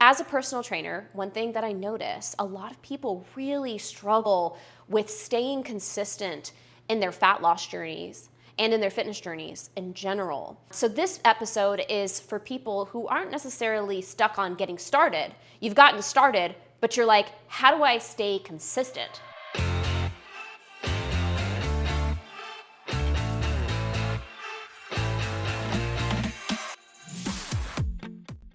as a personal trainer, one thing that I notice, a lot of people really struggle with staying consistent in their fat loss journeys and in their fitness journeys in general. So this episode is for people who aren't necessarily stuck on getting started. You've gotten started, but you're like, how do I stay consistent?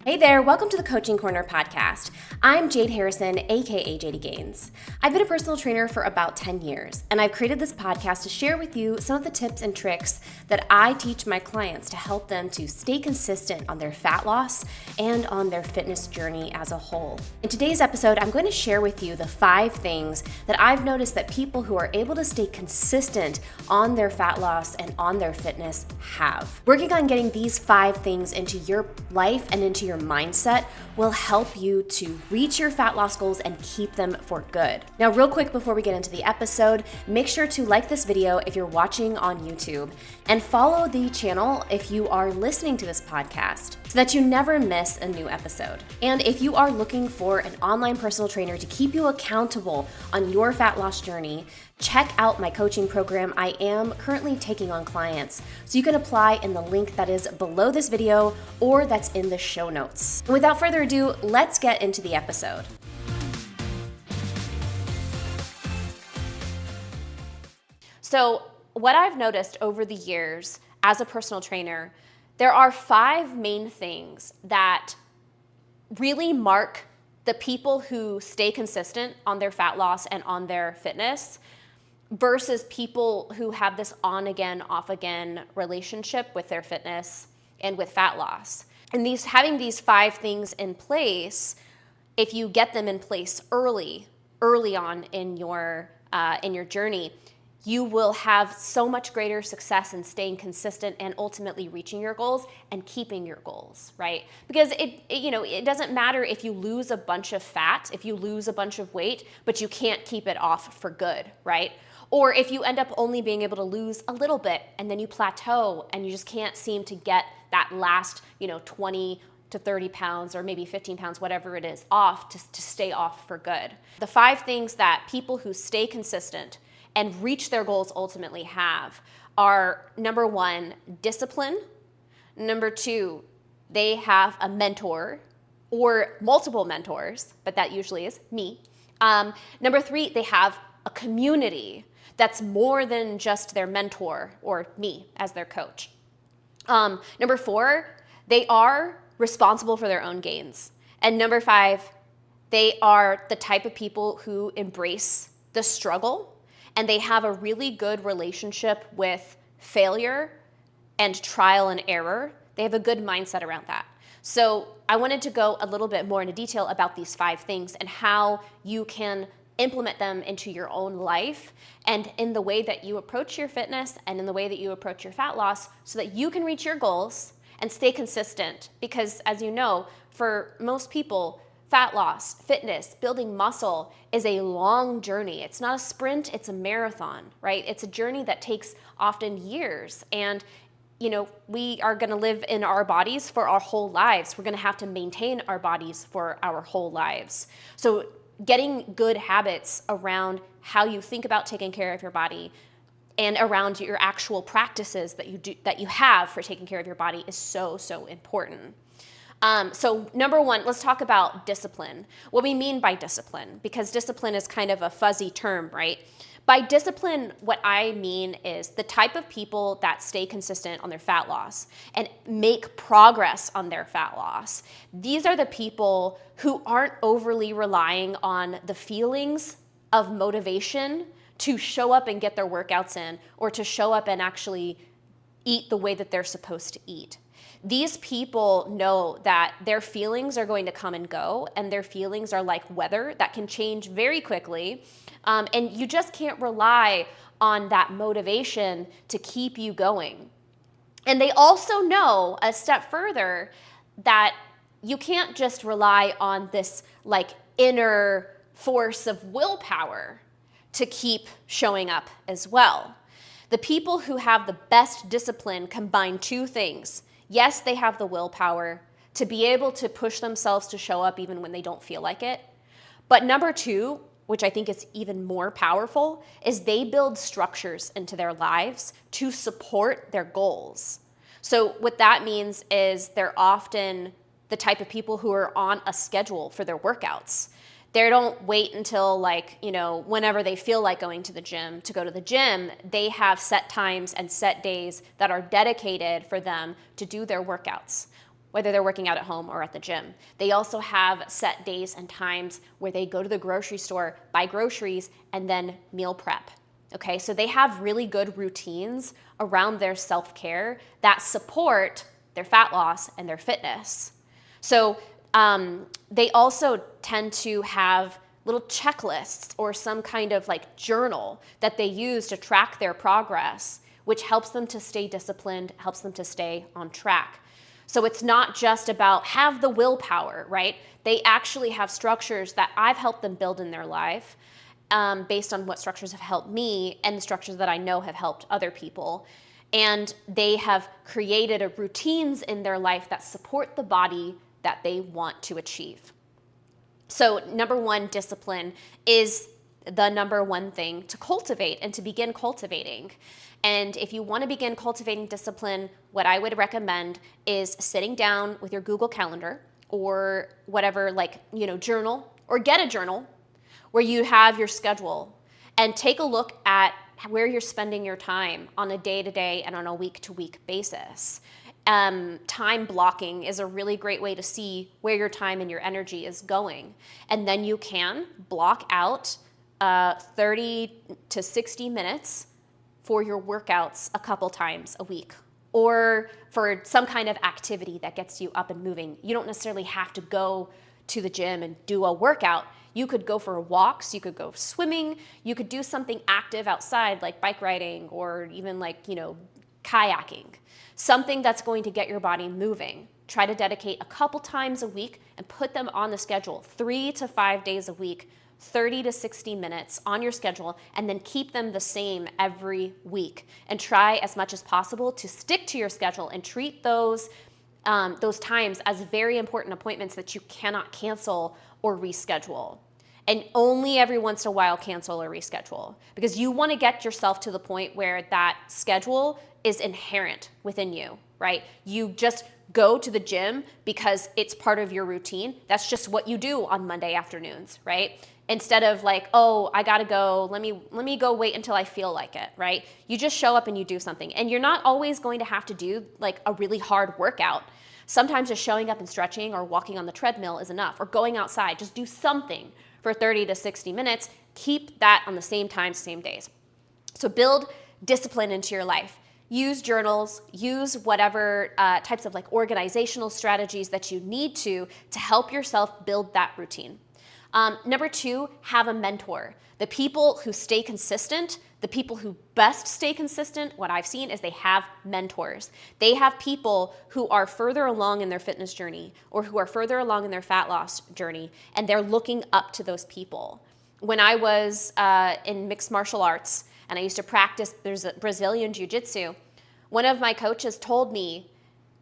Hey there, welcome to the Coaching Corner podcast. I'm Jade Harrison, aka JD Gaines. I've been a personal trainer for about 10 years, and I've created this podcast to share with you some of the tips and tricks that I teach my clients to help them to stay consistent on their fat loss and on their fitness journey as a whole. In today's episode, I'm going to share with you the 5 things that I've noticed that people who are able to stay consistent on their fat loss and on their fitness have. Working on getting these 5 things into your life and into your mindset will help you to reach your fat loss goals and keep them for good. Now, real quick before we get into the episode, make sure to like this video if you're watching on YouTube and follow the channel if you are listening to this podcast so that you never miss a new episode. And if you are looking for an online personal trainer to keep you accountable on your fat loss journey, check out my coaching program. I am currently taking on clients, so you can apply in the link that is below this video or that's in the show notes. And without further ado, let's get into the episode. So what I've noticed over the years as a personal trainer, there are 5 main things that really mark the people who stay consistent on their fat loss and on their fitness versus people who have this on again, off again relationship with their fitness and with fat loss. And having these 5 things in place, if you get them in place early on in your journey, you will have so much greater success in staying consistent and ultimately reaching your goals and keeping your goals, right? Because it doesn't matter if you lose a bunch of fat, if you lose a bunch of weight, but you can't keep it off for good, right? Or if you end up only being able to lose a little bit and then you plateau and you just can't seem to get that last, 20 to 30 pounds or maybe 15 pounds, whatever it is, off to stay off for good. The 5 things that people who stay consistent and reach their goals ultimately have are, number 1, discipline. Number 2, they have a mentor or multiple mentors, but that usually is me. Number 3, they have a community that's more than just their mentor or me as their coach. Number 4, they are responsible for their own gains. And number 5, they are the type of people who embrace the struggle and they have a really good relationship with failure and trial and error. They have a good mindset around that. So I wanted to go a little bit more into detail about these 5 things and how you can implement them into your own life and in the way that you approach your fitness and in the way that you approach your fat loss so that you can reach your goals and stay consistent. Because as you know, for most people, fat loss, fitness, building muscle is a long journey. It's not a sprint, it's a marathon, right? It's a journey that takes often years. And we are going to live in our bodies for our whole lives. We're going to have to maintain our bodies for our whole lives. So getting good habits around how you think about taking care of your body and around your actual practices that you have for taking care of your body is so important. So number 1, let's talk about discipline. What we mean by discipline, because discipline is kind of a fuzzy term, right? By discipline, what I mean is the type of people that stay consistent on their fat loss and make progress on their fat loss. These are the people who aren't overly relying on the feelings of motivation to show up and get their workouts in or to show up and actually eat the way that they're supposed to eat. These people know that their feelings are going to come and go, and their feelings are like weather that can change very quickly. And you just can't rely on that motivation to keep you going. And they also know a step further that you can't just rely on this inner force of willpower to keep showing up as well. The people who have the best discipline combine 2 things. Yes, they have the willpower to be able to push themselves to show up even when they don't feel like it. But number two, which I think is even more powerful, is they build structures into their lives to support their goals. So what that means is they're often the type of people who are on a schedule for their workouts. They don't wait until whenever they feel like going to the gym to go to the gym. They have set times and set days that are dedicated for them to do their workouts, whether they're working out at home or at the gym. They also have set days and times where they go to the grocery store, buy groceries, and then meal prep. Okay, so they have really good routines around their self-care that support their fat loss and their fitness. So they also tend to have little checklists or some kind of journal that they use to track their progress, which helps them to stay disciplined, helps them to stay on track. So it's not just about have the willpower, right? They actually have structures that I've helped them build in their life based on what structures have helped me and the structures that I know have helped other people. And they have created routines in their life that support the body that they want to achieve. So number one, discipline is the number one thing to cultivate and to begin cultivating. And if you want to begin cultivating discipline, what I would recommend is sitting down with your Google Calendar or whatever, journal, or get a journal where you have your schedule and take a look at where you're spending your time on a day-to-day and on a week-to-week basis. Time blocking is a really great way to see where your time and your energy is going. And then you can block out 30 to 60 minutes for your workouts a couple times a week, or for some kind of activity that gets you up and moving. You don't necessarily have to go to the gym and do a workout. You could go for walks, you could go swimming, you could do something active outside like bike riding or even kayaking. Something that's going to get your body moving. Try to dedicate a couple times a week and put them on the schedule, 3 to 5 days a week, 30 to 60 minutes on your schedule, and then keep them the same every week. And try as much as possible to stick to your schedule and treat those times as very important appointments that you cannot cancel or reschedule. And only every once in a while cancel or reschedule, because you want to get yourself to the point where that schedule is inherent within you, right? You just go to the gym because it's part of your routine. That's just what you do on Monday afternoons, right? Instead of I gotta go, let me go wait until I feel like it, right? You just show up and you do something. And you're not always going to have to do a really hard workout. Sometimes just showing up and stretching or walking on the treadmill is enough, or going outside. Just do something for 30 to 60 minutes. Keep that on the same times, same days. So build discipline into your life. Use journals, use whatever types of organizational strategies that you need to help yourself build that routine. Number two, have a mentor. The people who stay consistent, the people who best stay consistent, what I've seen is they have mentors. They have people who are further along in their fitness journey or who are further along in their fat loss journey, and they're looking up to those people. When I was in mixed martial arts and I used to practice Brazilian Jiu-Jitsu, one of my coaches told me,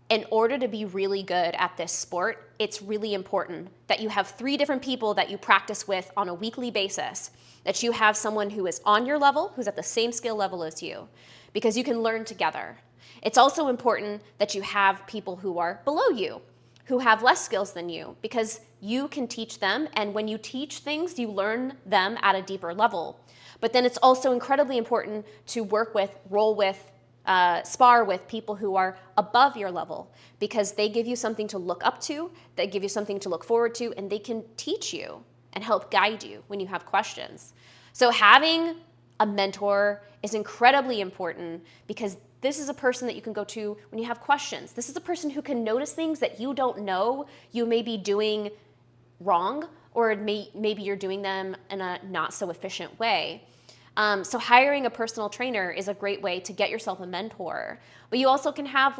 in order to be really good at this sport, it's really important that you have 3 different people that you practice with on a weekly basis, that you have someone who is on your level, who's at the same skill level as you, because you can learn together. It's also important that you have people who are below you, who have less skills than you, because you can teach them, and when you teach things, you learn them at a deeper level. But then it's also incredibly important to work with, roll with, spar with people who are above your level, because they give you something to look up to, they give you something to look forward to, and they can teach you and help guide you when you have questions. So having a mentor is incredibly important, because this is a person that you can go to when you have questions. This is a person who can notice things that you don't know you may be doing wrong, or maybe you're doing them in a not so efficient way. So hiring a personal trainer is a great way to get yourself a mentor. But you also can have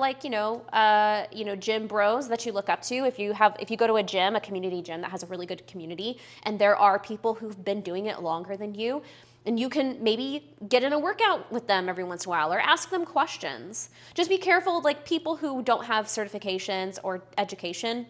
gym bros that you look up to. If you go to a gym, a community gym that has a really good community, and there are people who've been doing it longer than you, And you can maybe get in a workout with them every once in a while or ask them questions. Just be careful, like people who don't have certifications or education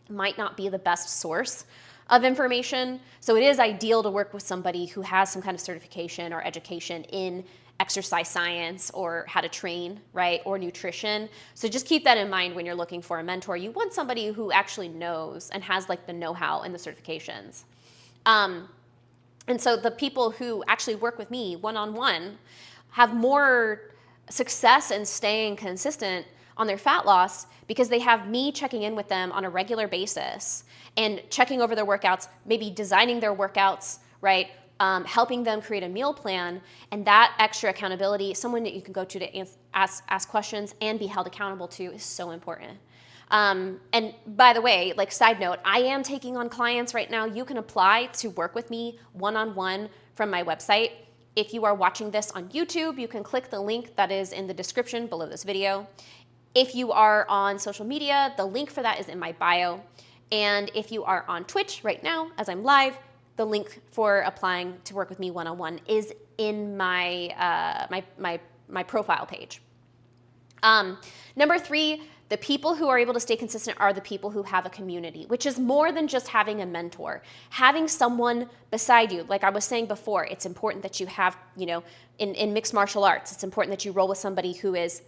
might not be the best source of information. So it is ideal to work with somebody who has some kind of certification or education in exercise science or how to train, right? Or nutrition. So just keep that in mind when you're looking for a mentor. You want somebody who actually knows and has like the know-how and the certifications. And so the people who actually work with me one-on-one have more success in staying consistent on their fat loss because they have me checking in with them on a regular basis and checking over their workouts, maybe designing their workouts, right? Helping them create a meal plan, and that extra accountability, someone that you can go to ask questions and be held accountable to, is so important. And by the way, like side note, I am taking on clients right now. You can apply to work with me one-on-one from my website. If you are watching this on YouTube, you can click the link that is in the description below this video. If you are on social media, the link for that is in my bio. And if you are on Twitch right now, as I'm live, the link for applying to work with me one-on-one is in my my profile page. Number 3, the people who are able to stay consistent are the people who have a community, which is more than just having a mentor. Having someone beside you, like I was saying before, it's important that you have, you know, in mixed martial arts, it's important that you roll with somebody who is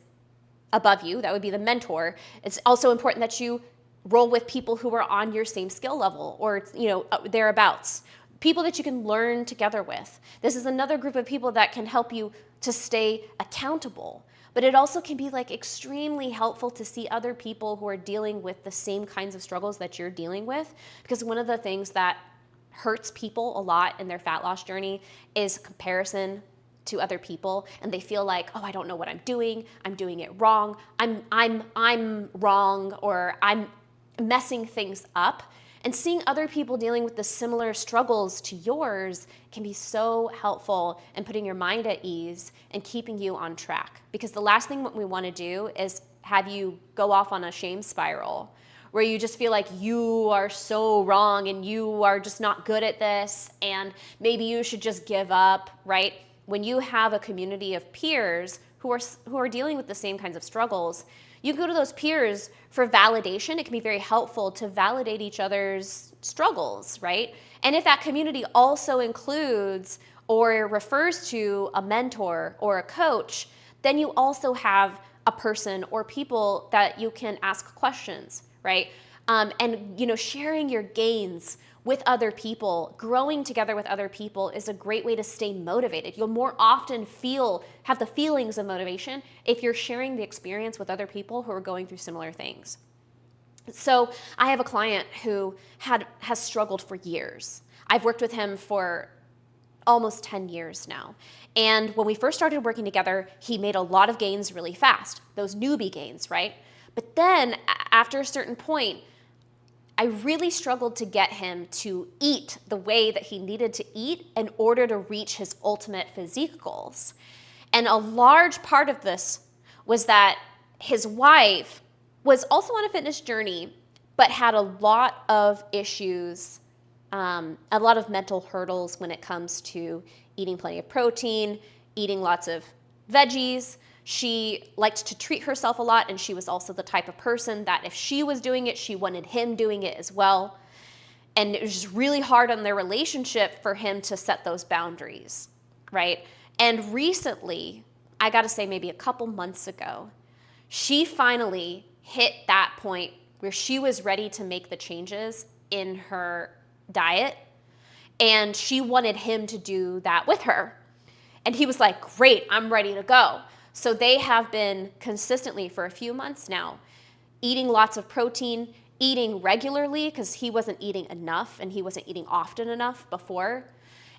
above you. That would be the mentor. It's also important that you roll with people who are on your same skill level or, you know, thereabouts. People that you can learn together with. This is another group of people that can help you to stay accountable. But it also can be like extremely helpful to see other people who are dealing with the same kinds of struggles that you're dealing with. Because one of the things that hurts people a lot in their fat loss journey is comparison to other people, and they feel like, oh, I don't know what I'm doing it wrong, I'm wrong, or I'm messing things up. And seeing other people dealing with the similar struggles to yours can be so helpful in putting your mind at ease and keeping you on track. Because the last thing what we want to do is have you go off on a shame spiral where you just feel like you are so wrong and you are just not good at this and maybe you should just give up, right? When you have a community of peers who are dealing with the same kinds of struggles, you go to those peers for validation. It can be very helpful to validate each other's struggles, right? And if that community also includes or refers to a mentor or a coach, then you also have a person or people that you can ask questions, right? And you know, sharing your gains with other people, growing together with other people is a great way to stay motivated. You'll more often have the feelings of motivation if you're sharing the experience with other people who are going through similar things. So I have a client who has struggled for years. I've worked with him for almost 10 years now. And when we first started working together, he made a lot of gains really fast, those newbie gains, right? But then after a certain point, I really struggled to get him to eat the way that he needed to eat in order to reach his ultimate physique goals. And a large part of this was that his wife was also on a fitness journey, but had a lot of issues, a lot of mental hurdles when it comes to eating plenty of protein, eating lots of veggies. She liked to treat herself a lot, and she was also the type of person that if she was doing it, she wanted him doing it as well. And it was just really hard on their relationship for him to set those boundaries, right? And recently, I gotta say maybe a couple months ago, she finally hit that point where she was ready to make the changes in her diet, and she wanted him to do that with her. And he was like, great, I'm ready to go. So they have been consistently for a few months now eating lots of protein, eating regularly because he wasn't eating enough and he wasn't eating often enough before.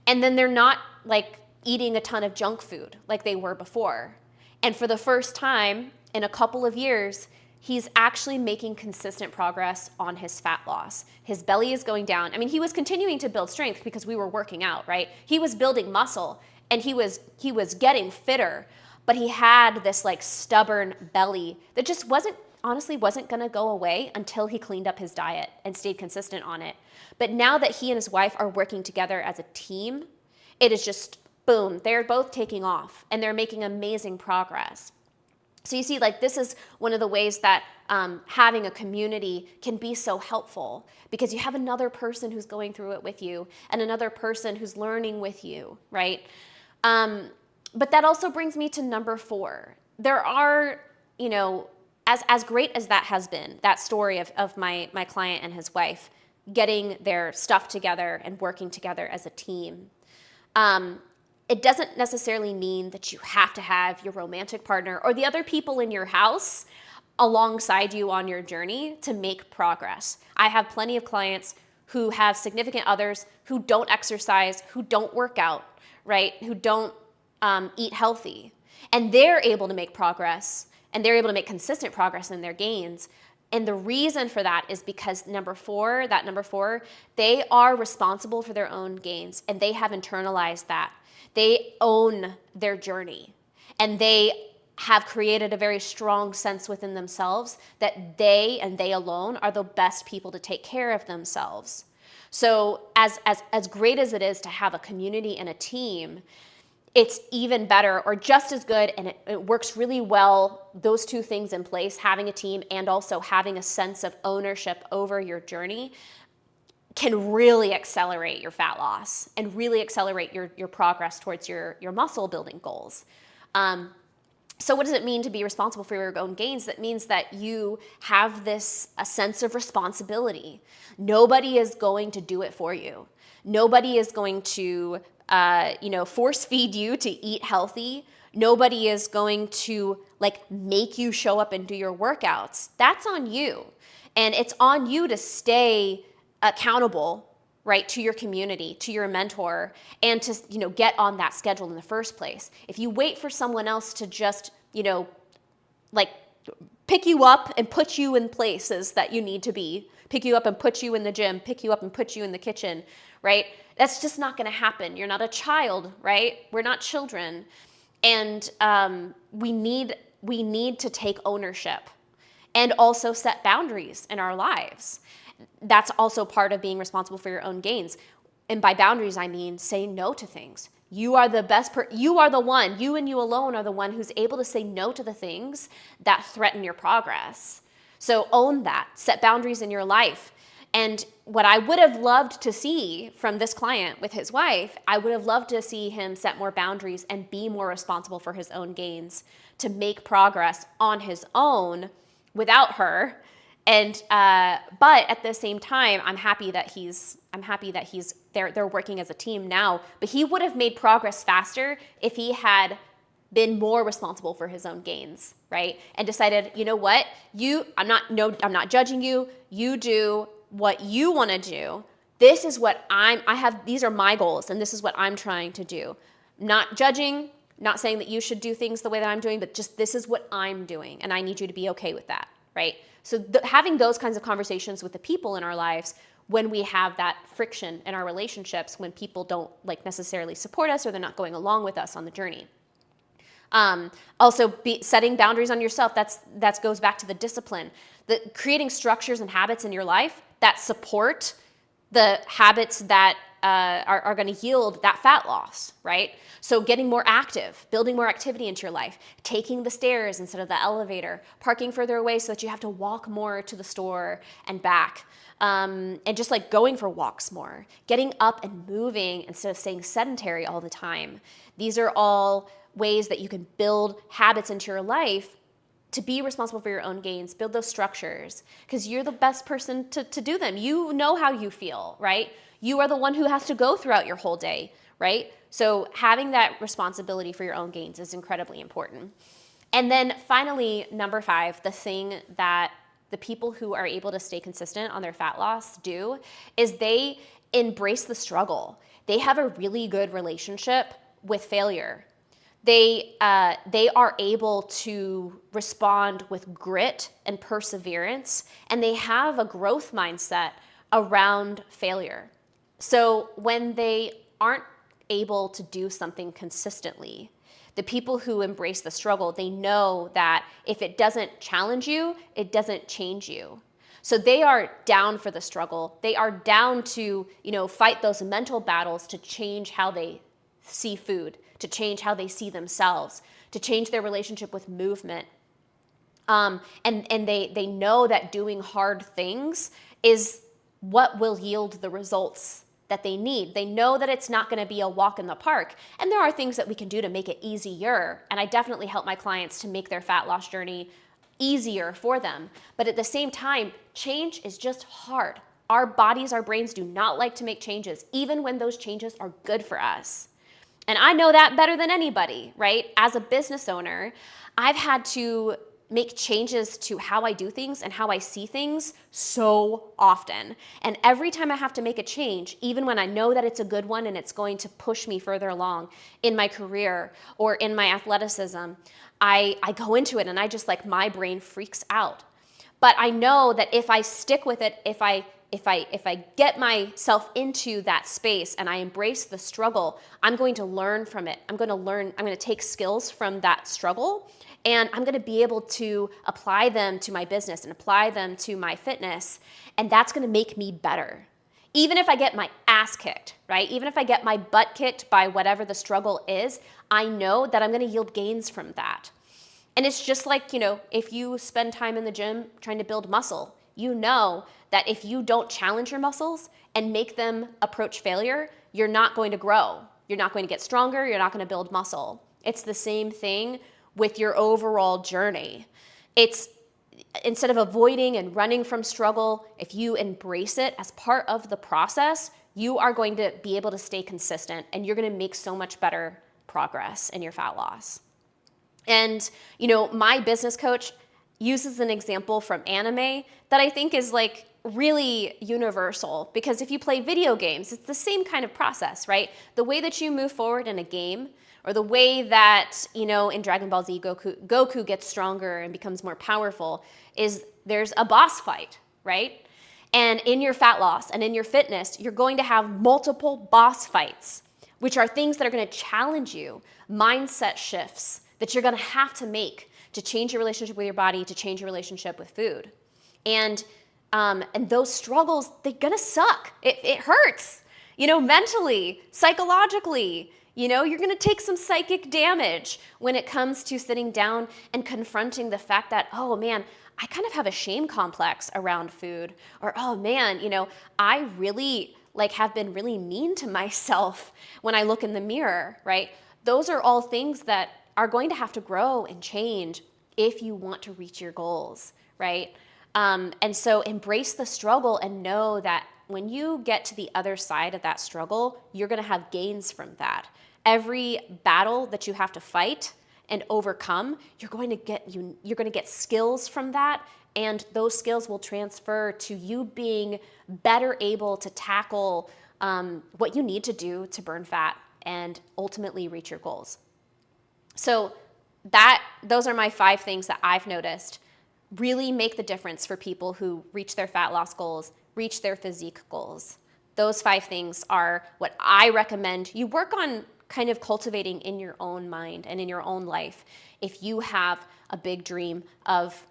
And then they're not like eating a ton of junk food like they were before. And for the first time in a couple of years, he's actually making consistent progress on his fat loss. His belly is going down. I mean, he was continuing to build strength because we were working out, right? He was building muscle and he was getting fitter. But he had this like stubborn belly that just honestly wasn't gonna go away until he cleaned up his diet and stayed consistent on it. But now that he and his wife are working together as a team, it is just boom, they're both taking off and they're making amazing progress. So you see, like, this is one of the ways that having a community can be so helpful, because you have another person who's going through it with you and another person who's learning with you, right? But that also brings me to number 4. There are, as great as that has been, that story of my client and his wife getting their stuff together and working together as a team. It doesn't necessarily mean that you have to have your romantic partner or the other people in your house alongside you on your journey to make progress. I have plenty of clients who have significant others who don't exercise, who don't work out, right? Who don't eat healthy. And they're able to make progress, and they're able to make consistent progress in their gains. And the reason for that is because number four, they are responsible for their own gains, and they have internalized that. They own their journey, and they have created a very strong sense within themselves that they and they alone are the best people to take care of themselves. So as great as it is to have a community and a team, it's even better or just as good, and it works really well, those two things in place, having a team and also having a sense of ownership over your journey, can really accelerate your fat loss and really accelerate your progress towards your muscle building goals. So what does it mean to be responsible for your own gains? That means that you have a sense of responsibility. Nobody is going to do it for you. Nobody is going to force feed you to eat healthy. Nobody is going to make you show up and do your workouts. That's on you. And it's on you to stay accountable, right, to your community, to your mentor, and to, get on that schedule in the first place. If you wait for someone else to just, pick you up and put you in places that you need to be, pick you up and put you in the gym, pick you up and put you in the kitchen, right? That's just not going to happen. You're not a child, right? We're not children. And we need to take ownership and also set boundaries in our lives. That's also part of being responsible for your own gains. And by boundaries, I mean saying no to things. You are the best you are the one, you and you alone are the one who's able to say no to the things that threaten your progress. So own that, set boundaries in your life. And what I would have loved to see from this client with his wife, I would have loved to see him set more boundaries and be more responsible for his own gains, to make progress on his own without her. And but at the same time, I'm happy that they're working as a team now. But he would have made progress faster if he had been more responsible for his own gains, right? And decided, you know what, I'm not judging you. You do what you want to do. This is what these are my goals, and this is what I'm trying to do. Not judging, not saying that you should do things the way that I'm doing, but just this is what I'm doing, and I need you to be okay with that, right? So having those kinds of conversations with the people in our lives when we have that friction in our relationships, when people don't necessarily support us or they're not going along with us on the journey. Also, setting boundaries on yourself, that goes back to the discipline. Creating structures and habits in your life that support the habits that are going to yield that fat loss, right? So getting more active, building more activity into your life, taking the stairs instead of the elevator, parking further away so that you have to walk more to the store and back, and just going for walks more, getting up and moving instead of staying sedentary all the time. These are all ways that you can build habits into your life to be responsible for your own gains, build those structures, because you're the best person to do them. You know how you feel, right? You are the one who has to go throughout your whole day, right? So having that responsibility for your own gains is incredibly important. And then finally, number 5, the thing that the people who are able to stay consistent on their fat loss do is they embrace the struggle. They have a really good relationship with failure. They are able to respond with grit and perseverance, and they have a growth mindset around failure. So when they aren't able to do something consistently, the people who embrace the struggle, they know that if it doesn't challenge you, it doesn't change you. So they are down for the struggle. They are down to, fight those mental battles to change how they see food, to change how they see themselves, to change their relationship with movement. And they know that doing hard things is what will yield the results that they need. They know that it's not going to be a walk in the park. And there are things that we can do to make it easier. And I definitely help my clients to make their fat loss journey easier for them. But at the same time, change is just hard. Our bodies, our brains do not like to make changes, even when those changes are good for us. And I know that better than anybody, right? As a business owner, I've had to make changes to how I do things and how I see things so often. And every time I have to make a change, even when I know that it's a good one and it's going to push me further along in my career or in my athleticism, I go into it and I just my brain freaks out. But I know that if I stick with it, if I get myself into that space and I embrace the struggle, I'm going to learn from it. I'm going to take skills from that struggle, and I'm going to be able to apply them to my business and apply them to my fitness. And that's going to make me better. Even if I get my ass kicked, right? Even if I get my butt kicked by whatever the struggle is, I know that I'm going to yield gains from that. And it's just if you spend time in the gym trying to build muscle, you know that if you don't challenge your muscles and make them approach failure, you're not going to grow. You're not going to get stronger. You're not going to build muscle. It's the same thing with your overall journey. It's instead of avoiding and running from struggle, if you embrace it as part of the process, you are going to be able to stay consistent and you're going to make so much better progress in your fat loss. And, my business coach uses an example from anime that I think is really universal, because if you play video games, it's the same kind of process, right? The way that you move forward in a game, or the way that, in Dragon Ball Z, Goku gets stronger and becomes more powerful, is there's a boss fight, right? And in your fat loss and in your fitness, you're going to have multiple boss fights, which are things that are going to challenge you, mindset shifts that you're going to have to make to change your relationship with your body, to change your relationship with food. And those struggles, they're going to suck. It hurts, mentally, psychologically. You're going to take some psychic damage when it comes to sitting down and confronting the fact that, oh man, I kind of have a shame complex around food. Or, oh man, I really have been really mean to myself when I look in the mirror, right? Those are all things that are going to have to grow and change if you want to reach your goals, right? And so embrace the struggle and know that when you get to the other side of that struggle, you're going to have gains from that. Every battle that you have to fight and overcome, you're going to get skills from that, and those skills will transfer to you being better able to tackle what you need to do to burn fat and ultimately reach your goals. So those are my 5 things that I've noticed really make the difference for people who reach their fat loss goals, reach their physique goals. Those 5 things are what I recommend you work on kind of cultivating in your own mind and in your own life. If you have a big dream of,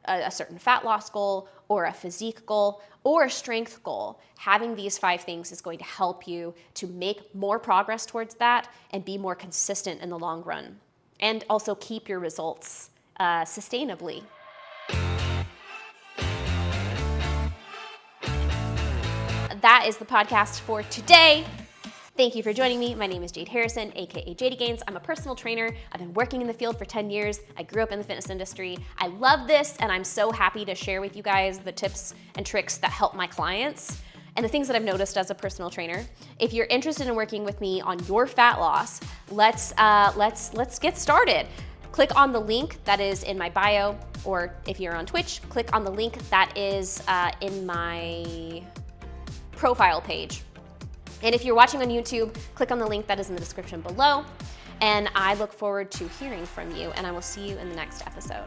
a certain fat loss goal or a physique goal or a strength goal, having these 5 things is going to help you to make more progress towards that and be more consistent in the long run, and also keep your results sustainably. That is the podcast for today. Thank you for joining me. My name is Jade Harrison, aka JD Gains. I'm a personal trainer. I've been working in the field for 10 years. I grew up in the fitness industry. I love this, and I'm so happy to share with you guys the tips and tricks that help my clients and the things that I've noticed as a personal trainer. If you're interested in working with me on your fat loss, let's get started. Click on the link that is in my bio, or if you're on Twitch, click on the link that is in my profile page. And if you're watching on YouTube, click on the link that is in the description below. And I look forward to hearing from you, and I will see you in the next episode.